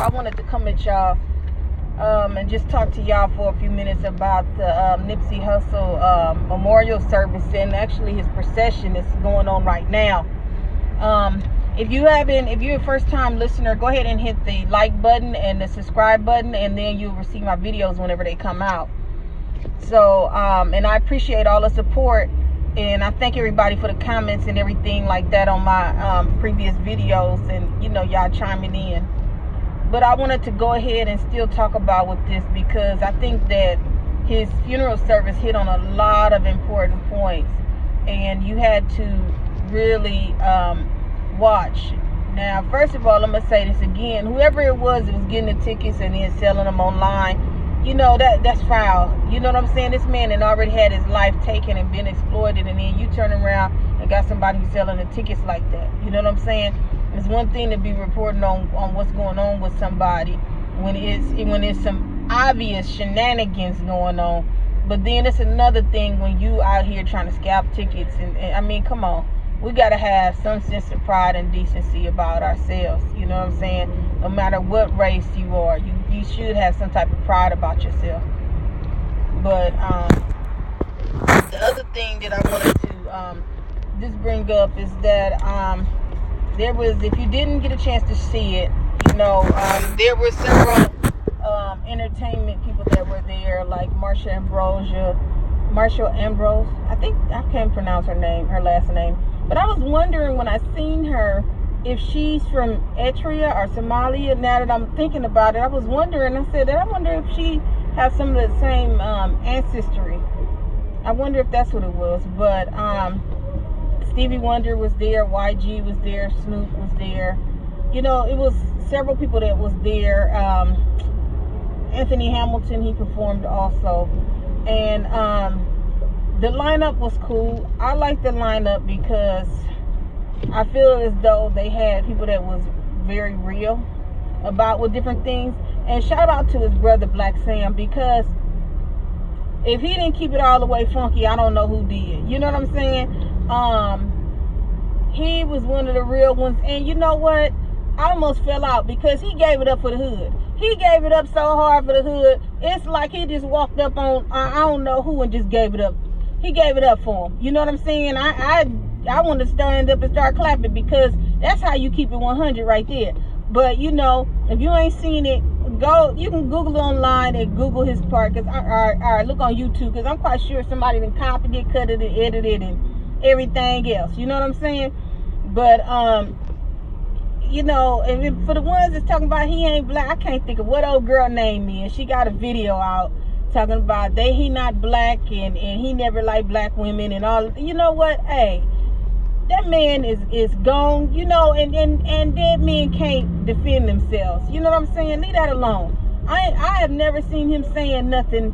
I wanted to come at y'all and just talk to y'all for a few minutes about the Nipsey Hussle Memorial service, and actually his procession is going on right now. If you're a first time listener, go ahead and hit the like button and the subscribe button, and then you'll receive my videos whenever they come out. So, and I appreciate all the support, and I thank everybody for the comments and everything like that on my previous videos, and y'all chiming in. But I wanted to go ahead and still talk about with this, because I think that his funeral service hit on a lot of important points, and you had to really watch. Now, first of all, I'm gonna say this again: whoever it was that was getting the tickets and then selling them online, that's foul. You know what I'm saying? This man had already had his life taken and been exploited, and then you turn around and got somebody who's selling the tickets like that. You know what I'm saying? It's one thing to be reporting on what's going on with somebody when it's some obvious shenanigans going on, but then it's another thing when you out here trying to scalp tickets. And I mean, come on. We got to have some sense of pride and decency about ourselves. You know what I'm saying? No matter what race you are, you should have some type of pride about yourself. But the other thing that I wanted to just bring up is that there was, if you didn't get a chance to see it, there were several entertainment people that were there, like Marshall Ambrose. I think I can't pronounce her last name. But I was wondering when I seen her if she's from Eritrea or Somalia. Now that I'm thinking about it, I was wondering. I said that I wonder if she has some of the same ancestry. I wonder if that's what it was. But Stevie Wonder was there, YG was there, Snoop was there. It was several people that was there. Anthony Hamilton, he performed also, and the lineup was cool. I like the lineup because I feel as though they had people that was very real about with different things. And shout out to his brother Black Sam, because if he didn't keep it all the way funky, I don't know who did. You know what I'm saying? He was one of the real ones. And you know what? I almost fell out because he gave it up for the hood. He gave it up so hard for the hood. It's like he just walked up on I don't know who and just gave it up. He gave it up for him. You know what I'm saying? I want to stand up and start clapping, because that's how you keep it 100 right there. But if you ain't seen it, you can Google it online and Google his part, because or look on YouTube, because I'm quite sure somebody done copied it, cut it, and edited it, and everything else. You know what I'm saying? But and for the ones that's talking about he ain't black, I can't think of what old girl name is. She got a video out talking about he not black, and he never liked black women and all. You know what? Hey, that man is gone. And dead men can't defend themselves. You know what I'm saying? Leave that alone. I have never seen him saying nothing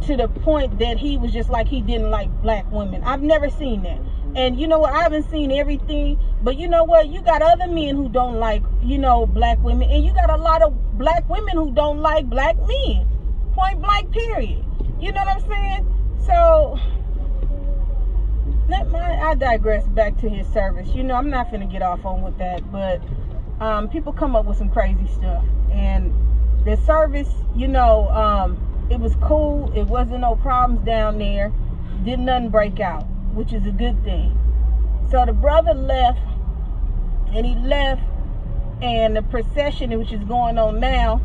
to the point that he was just like he didn't like black women. I've never seen that. And you know what? I haven't seen everything, but you know what? You got other men who don't like, black women, and you got a lot of black women who don't like black men. Point blank, period. You know what I'm saying? So I digress back to his service. I'm not finna get off on with that, but people come up with some crazy stuff, and the service, it was cool. It wasn't no problems down there. Didn't nothing break out, which is a good thing. So the brother left, and the procession, which is going on now,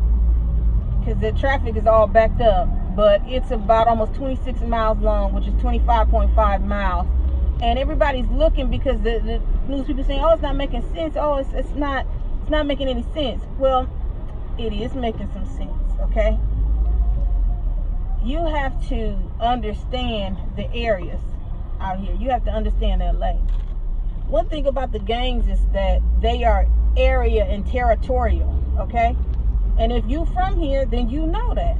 because the traffic is all backed up, but it's about almost 26 miles long, which is 25.5 miles. And everybody's looking, because the news people saying, oh, it's not making sense. Oh, it's not making any sense. Well, it is making some sense, okay? You have to understand the areas out here. You have to understand LA. One thing about the gangs is that they are area and territorial, okay? And if you from here, then you know that.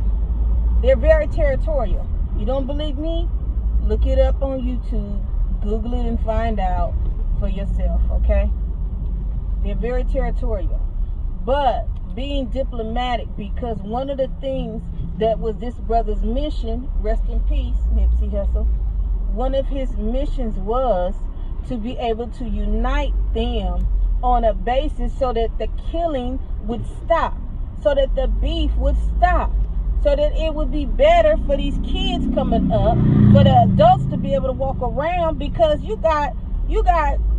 They're very territorial. You don't believe me? Look it up on YouTube. Google it and find out for yourself, okay? They're very territorial. But being diplomatic, because one of the things that was this brother's mission, rest in peace, Nipsey Hussle, one of his missions was to be able to unite them on a basis so that the killing would stop. so that the beef would stop, so that it would be better for these kids coming up, for the adults to be able to walk around, because you got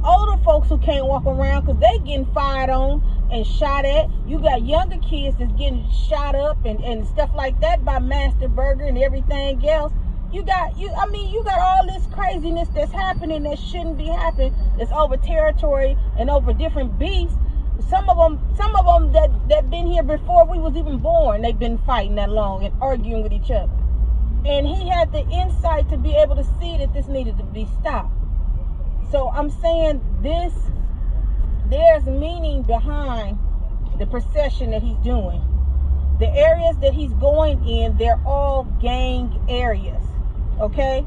older folks who can't walk around because they getting fired on and shot at. You got younger kids that's getting shot up and stuff like that by Master Burger and everything else. You got all this craziness that's happening that shouldn't be happening. It's over territory and over different beefs. Some of them that been here before we was even born, they've been fighting that long and arguing with each other. And he had the insight to be able to see that this needed to be stopped. So I'm saying there's meaning behind the procession that he's doing. The areas that he's going in, they're all gang areas, okay?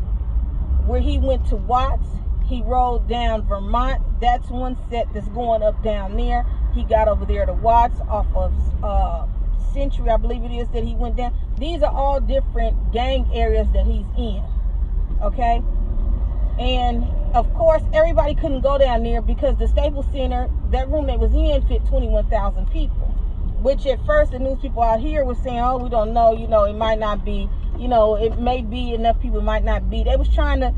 Where he went to Watts, he rode down Vermont. That's one set that's going up down there. He got over there to Watts off of Century, I believe it is, that he went down. These are all different gang areas that he's in, okay? And of course, everybody couldn't go down there because the Staples Center, that room they was in, fit 21,000 people. Which at first the news people out here was saying, oh, we don't know, it might not be, it may be enough people, might not be. They was trying to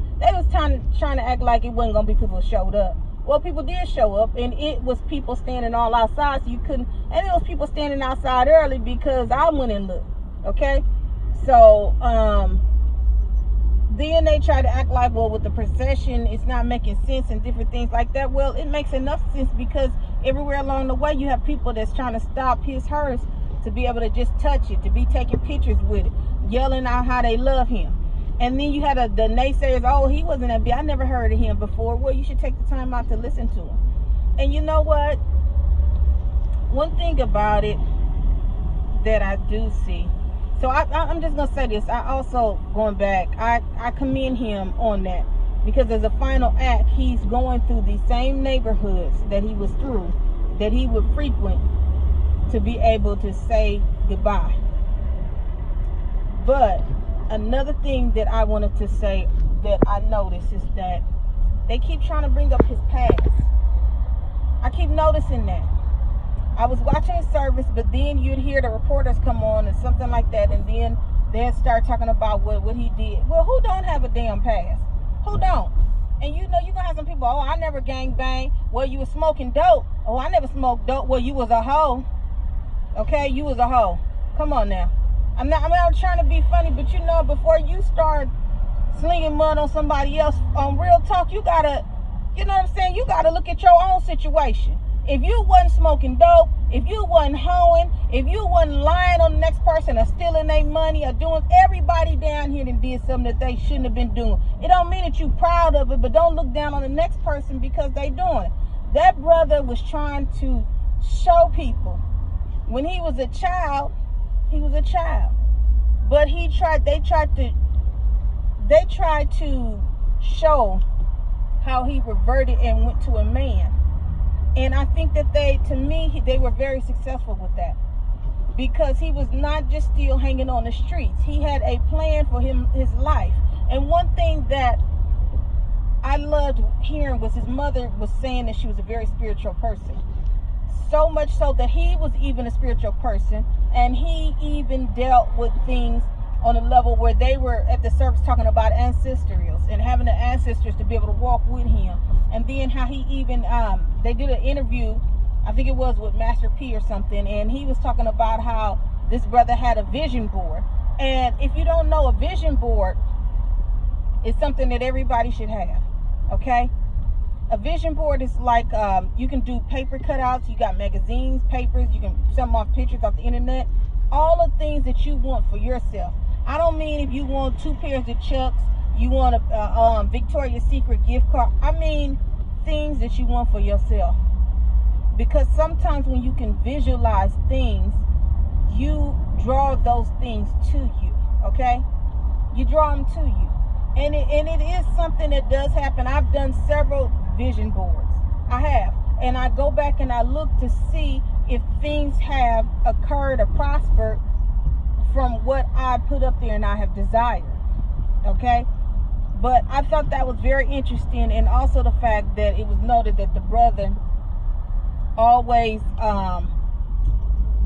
act like it wasn't gonna be people who showed up. Well, people did show up, and it was people standing all outside, so you couldn't, and it was people standing outside early because I went and looked, okay? So, then they try to act like, well, with the procession, it's not making sense and different things like that. Well, it makes enough sense because everywhere along the way, you have people that's trying to stop his hearse to be able to just touch it, to be taking pictures with it, yelling out how they love him. And then you had the naysayers, oh, he wasn't that big. I never heard of him before. Well, you should take the time out to listen to him. And you know what? One thing about it that I do see, so I'm just going to say this. I also, going back, I commend him on that. Because as a final act, he's going through the same neighborhoods that he was through, that he would frequent, to be able to say goodbye. But another thing that I wanted to say that I noticed is that they keep trying to bring up his past. I keep noticing that. I was watching his service, but then you'd hear the reporters come on and something like that, and then they'd start talking about what he did. Well, who don't have a damn past? Who don't? And you're going to have some people, oh, I never gang bang. Well, you was smoking dope. Oh, I never smoked dope. Well, you was a hoe. Okay, you was a hoe. Come on now. I'm not trying to be funny, but before you start slinging mud on somebody else, on real talk, you got to, you got to look at your own situation. If you wasn't smoking dope, if you wasn't hoeing, if you wasn't lying on the next person or stealing their money or doing, everybody down here that did something that they shouldn't have been doing. It don't mean that you're proud of it, but don't look down on the next person because they doing it. That brother was trying to show people when he was a child, but they tried to show how he reverted and went to a man. And I think that they were very successful with that, because he was not just still hanging on the streets. He had a plan for his life. And one thing that I loved hearing was his mother was saying that she was a very spiritual person. So much so that he was even a spiritual person, and he even dealt with things on a level where they were at the service talking about ancestrals and having the ancestors to be able to walk with him. And then how he even, they did an interview, I think it was with Master P or something, and he was talking about how this brother had a vision board. And if you don't know, a vision board is something that everybody should have, okay? A vision board is like, you can do paper cutouts, you got magazines, papers, you can send off pictures off the internet, all the things that you want for yourself. I don't mean if you want 2 pairs of Chucks, you want a Victoria's Secret gift card. I mean things that you want for yourself. Because sometimes when you can visualize things, you draw those things to you, okay? You draw them to you. And it is something that does happen. I've done several vision boards. I have. And I go back and I look to see if things have occurred or prospered from what I put up there and I have desired, okay? But I thought that was very interesting, and also the fact that it was noted that the brother always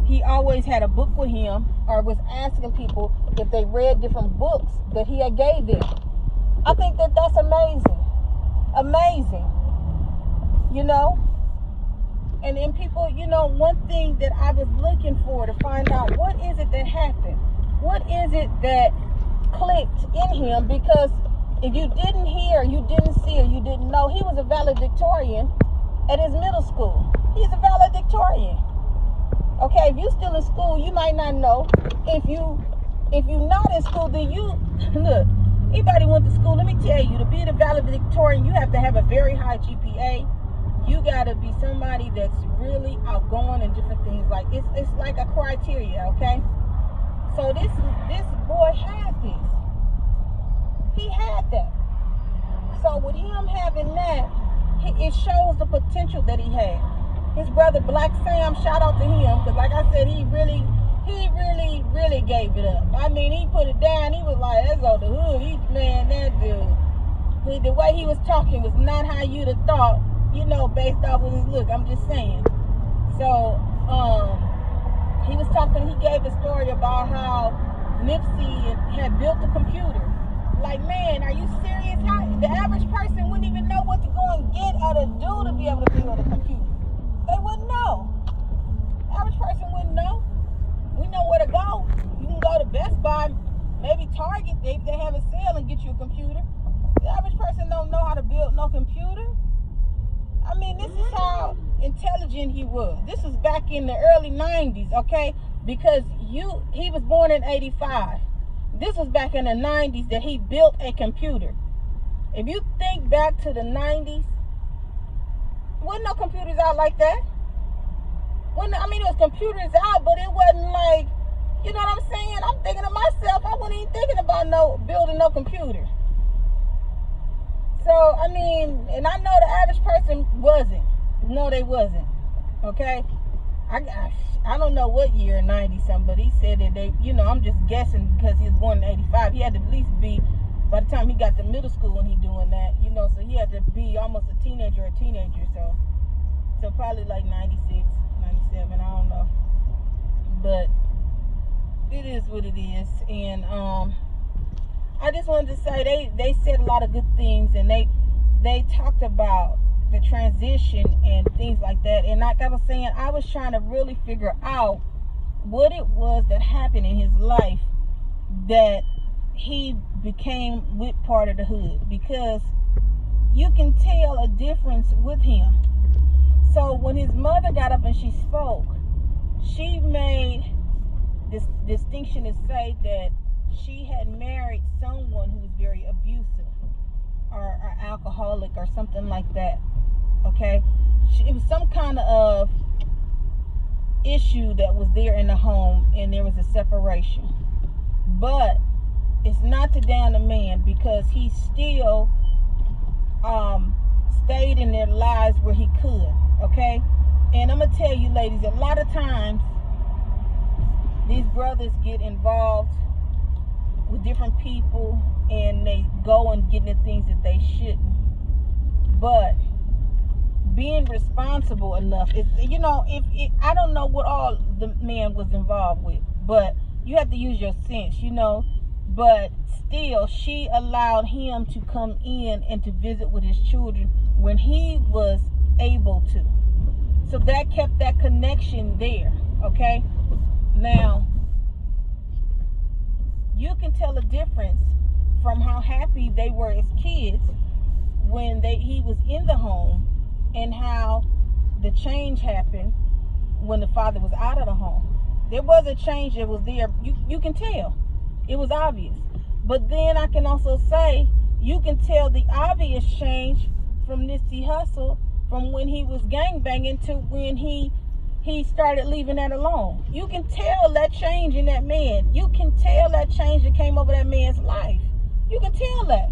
he always had a book with him, or was asking people if they read different books that he had gave them. I think that that's amazing. Amazing. You know? And then people, you know, one thing that I was looking for to find out, what is it that happened? What is it that clicked in him? Because if you didn't hear, you didn't see, or you didn't know, he was a valedictorian at his middle school. He's a valedictorian. Okay, if you're still in school, you might not know. If you're not in school, then you look. Anybody went to school? Let me tell you, to be the valedictorian, you have to have a very high GPA. You gotta be somebody that's really outgoing and different things. Like it's like a criteria, okay? So this boy had this. He had that. So with him having that, it shows the potential that he had. His brother Black Sam, shout out to him, because like I said, he really gave it up. I mean, he put it down. He was like, that's on the hood. Man, that dude, the way he was talking was not how you'd have thought, you know, based off of his look. I'm just saying. So, he was talking, he gave a story about how Nipsey had built a computer. Like, man, are you serious? How the average person wouldn't even know what to go and get or to do to be able to build a computer. They wouldn't know. The average person wouldn't know. We know where to go. You can go to Best Buy, maybe Target, they have a sale and get you a computer. The average person don't know how to build no computer. I mean, this is how intelligent he was. This was back in the early 90s, okay? Because he was born in 85. This was back in the 90s that he built a computer. If you think back to the 90s, wasn't no computers out like that. I mean, it was computers out, but it wasn't like, you know what I'm saying? I'm thinking to myself, I wasn't even thinking about building no computer. So, I mean, and I know the average person wasn't. No, they wasn't. Okay? I don't know what year in 90-something, but he said that they, you know, I'm just guessing because he was born in 85. He had to at least be, by the time he got to middle school when he doing that, you know, so he had to be almost a teenager. So probably like 96, 97, I don't know. But it is what it is. And I just wanted to say they said a lot of good things, and they talked about the transition and things like that. And like I was saying, I was trying to really figure out what it was that happened in his life that he became with part of the hood, because you can tell a difference with him. So when his mother got up and she spoke, she made this distinction to say that she had married someone who was very abusive or alcoholic or something like that. Okay? It was some kind of issue that was there in the home, and there was a separation. But it's not to down the man, because he still stayed in their lives where he could. Okay? And I'm going to tell you, ladies, a lot of times these brothers get involved with different people and they go and get into things that they shouldn't. But being responsible enough, I don't know what all the man was involved with, but you have to use your sense, but still she allowed him to come in and to visit with his children when he was able to. So that kept that connection there. Okay? Now, you can tell a difference from how happy they were as kids when he was in the home, and how the change happened when the father was out of the home. There was a change that was there. You can tell. It was obvious. But then I can also say you can tell the obvious change from Nipsey Hussle from when he was gangbanging to when he started leaving that alone. You can tell that change in that man. You can tell that change that came over that man's life. You can tell that.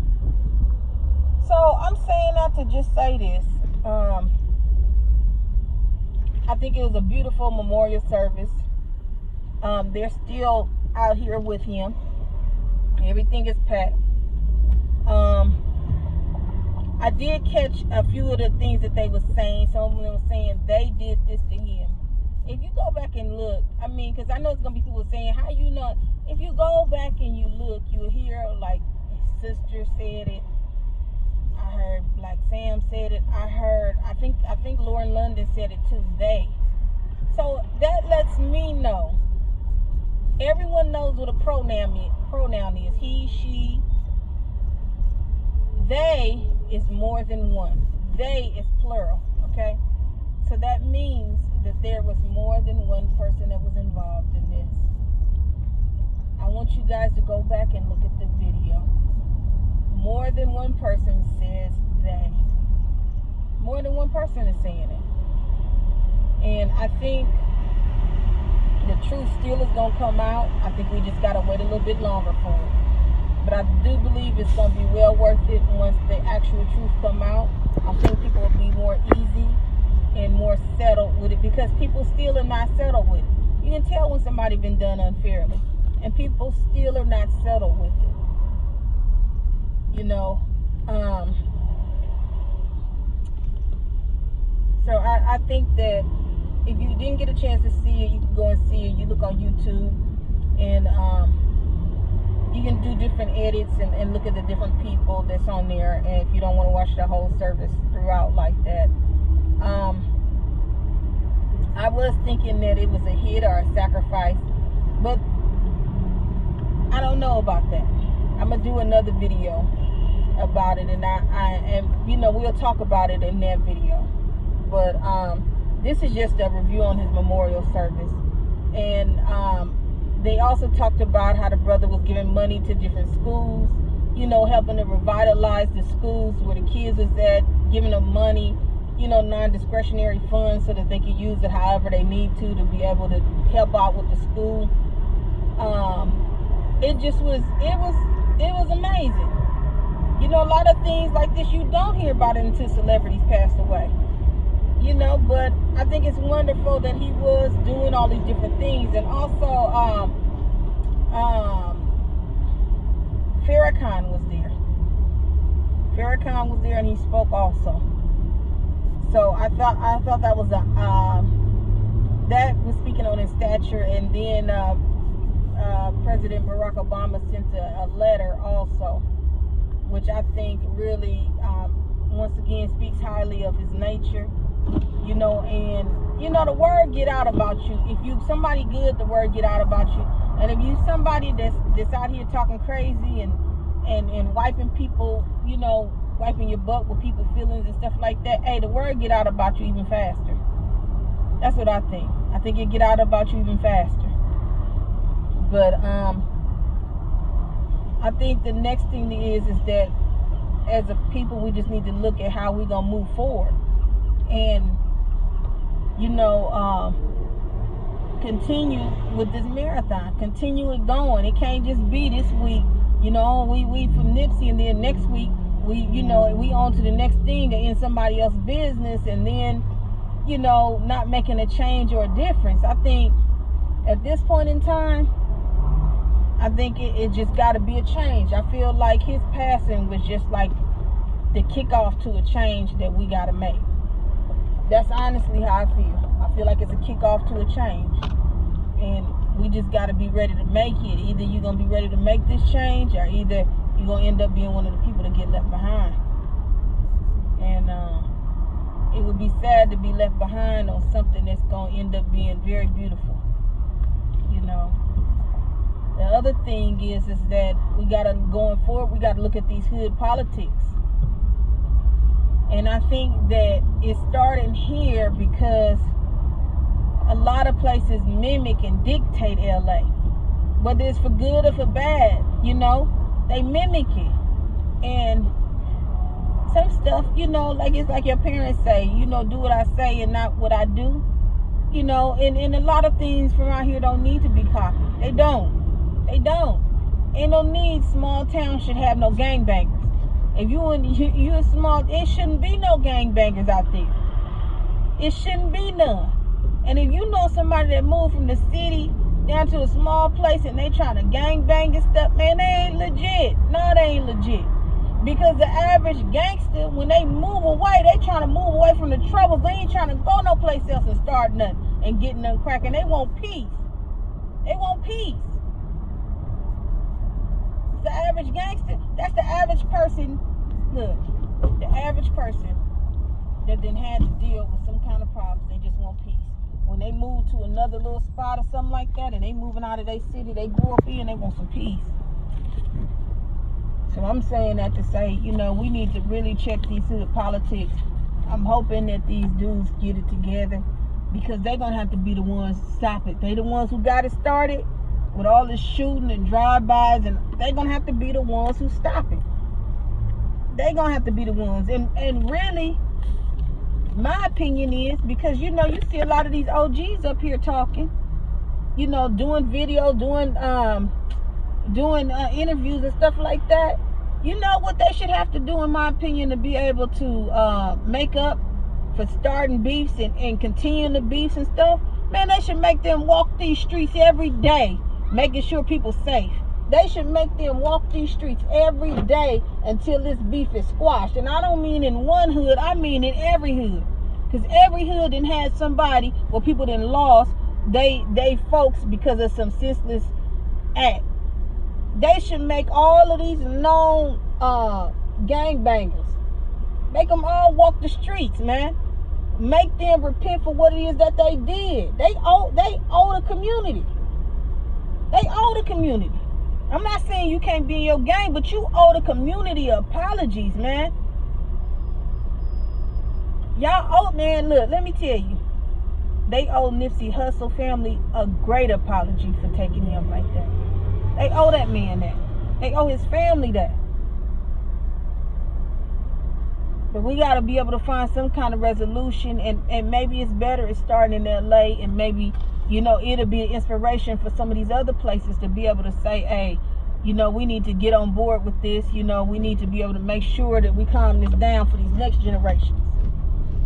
So I'm saying that to just say this. I think it was a beautiful memorial service. They're still out here with him. Everything is packed. I did catch a few of the things that they were saying. Some of them were saying they did this to him. if you go back and look, I mean, because I know it's going to be people saying, how you know? If you go back and you look, you'll hear, like, his sister said it. I heard Black Sam said it. I think Lauren London said it too. They. So that lets me know. Everyone knows what a pronoun is. He, she. They is more than one. They is plural. Okay? So that means that there was more than one person that was involved in this. I want you guys to go back and look at the video. More than one person says they. More than one person is saying it. And I think the truth still is going to come out. I think we just got to wait a little bit longer for it. But I do believe it's going to be well worth it once the actual truth come out. I think people will be more easy and more settled with it, because people still are not settled with it. You can tell when somebody been done unfairly, and people still are not settled with it. You know, so I think that if you didn't get a chance to see it, you can go and see it. You look on YouTube, and you can do different edits and look at the different people that's on there. And if you don't want to watch the whole service throughout like that, I was thinking that it was a hit or a sacrifice, but I don't know about that. I'm gonna do another video about it, and you know, we'll talk about it in that video. But this is just a review on his memorial service, and they also talked about how the brother was giving money to different schools, you know, helping to revitalize the schools where the kids was at, giving them money, you know, non-discretionary funds so that they can use it however they need to be able to help out with the school. It was amazing. You know, a lot of things like this you don't hear about it until celebrities pass away. You know, but I think it's wonderful that he was doing all these different things. And also, Farrakhan was there. Farrakhan was there, and he spoke also. So I thought that was that was speaking on his stature. And then President Barack Obama sent a letter also, which I think really once again speaks highly of his nature. You know, and you know, the word get out about you. If you somebody good, the word get out about you. And if you somebody that's out here talking crazy and wiping people, you know, wiping your butt with people's feelings and stuff like that, hey, the word get out about you even faster. That's what I think. I think it get out about you even faster. But I think the next thing is that as a people, we just need to look at how we're gonna move forward. And, you know, continue with this marathon. Continue it going. It can't just be this week, you know, we from Nipsey, and then next week, we on to the next thing in somebody else's business, and then, you know, not making a change or a difference. I think at this point in time, I think it just got to be a change. I feel like his passing was just like the kickoff to a change that we got to make. That's honestly how I feel. I feel like it's a kickoff to a change. And we just got to be ready to make it. Either you're going to be ready to make this change, or either you're going to end up being one of the people that get left behind. And it would be sad to be left behind on something that's going to end up being very beautiful. You know. The other thing is that we got to, going forward, we got to look at these hood politics. And I think that it's starting here because a lot of places mimic and dictate LA. Whether it's for good or for bad, you know, they mimic it. And some stuff, you know, like it's like your parents say, you know, do what I say and not what I do. You know, and a lot of things from out here don't need to be copied. They don't. Ain't no need. Small towns should have no gangbangers. If you a small, it shouldn't be no gangbangers out there. It shouldn't be none. And if you know somebody that moved from the city down to a small place and they trying to gangbang and stuff, man, they ain't legit. No, they ain't legit. Because the average gangster, when they move away, they trying to move away from the troubles. They ain't trying to go no place else and start nothing. and getting them cracking. They want peace. They want peace. It's the average gangster. That's the average person. Look, the average person that then had to deal with some kind of problems. They just want peace. When they move to another little spot or something like that, and they moving out of their city they grew up in, they want some peace. So I'm saying that to say, you know, we need to really check these hood politics. I'm hoping that these dudes get it together, because they're going to have to be the ones to stop it. They the ones who got it started with all this shooting and drive-bys, and they're going to have to be the ones who stop it. They're going to have to be the ones. And really, my opinion is, because, you know, you see a lot of these OGs up here talking, you know, doing video, doing interviews and stuff like that. You know what they should have to do, in my opinion, to be able to make up for starting beefs and continuing the beefs and stuff? Man, they should make them walk these streets every day, making sure people safe. They should make them walk these streets every day until this beef is squashed. And I don't mean in one hood, I mean in every hood. Because every hood done had somebody where people done lost they folks because of some senseless act. They should make all of these known gangbangers, make them all walk the streets, man. Make them repent for what it is that they did. They owe the community. They owe the community. I'm not saying you can't be in your gang, but you owe the community apologies, man. Y'all owe, man, look, let me tell you. They owe Nipsey Hussle family a great apology for taking him like that. They owe that man that. They owe his family that. But we got to be able to find some kind of resolution, and maybe it's better it's starting in LA, and maybe, you know, it'll be an inspiration for some of these other places to be able to say, hey, you know, we need to get on board with this. You know, we need to be able to make sure that we calm this down for these next generations.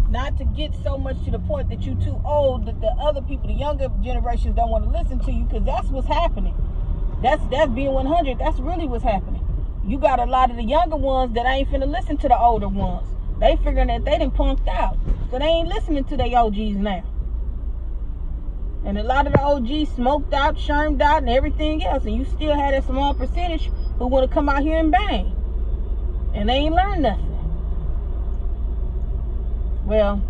Not to get so much to the point that you're too old that the other people, the younger generations, don't want to listen to you, because that's what's happening. That's being 100. That's really what's happening. You got a lot of the younger ones that ain't finna listen to the older ones. They figuring that they done punked out, so they ain't listening to their OGs now. And a lot of the OGs smoked out, shermed out, and everything else, and you still had a small percentage who want to come out here and bang, and they ain't learned nothing. Well,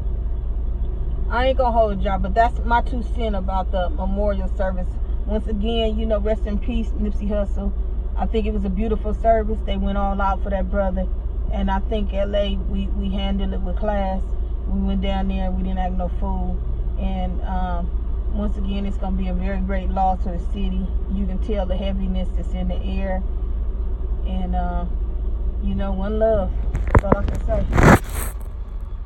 I ain't gonna hold y'all, but that's my 2 cents about the memorial service. Once again, you know, rest in peace, Nipsey Hussle. I think it was a beautiful service. They went all out for that brother. And I think LA, we handled it with class. We went down there and we didn't act no fool. And once again, it's going to be a very great loss to the city. You can tell the heaviness that's in the air. And, you know, one love. That's all I can say.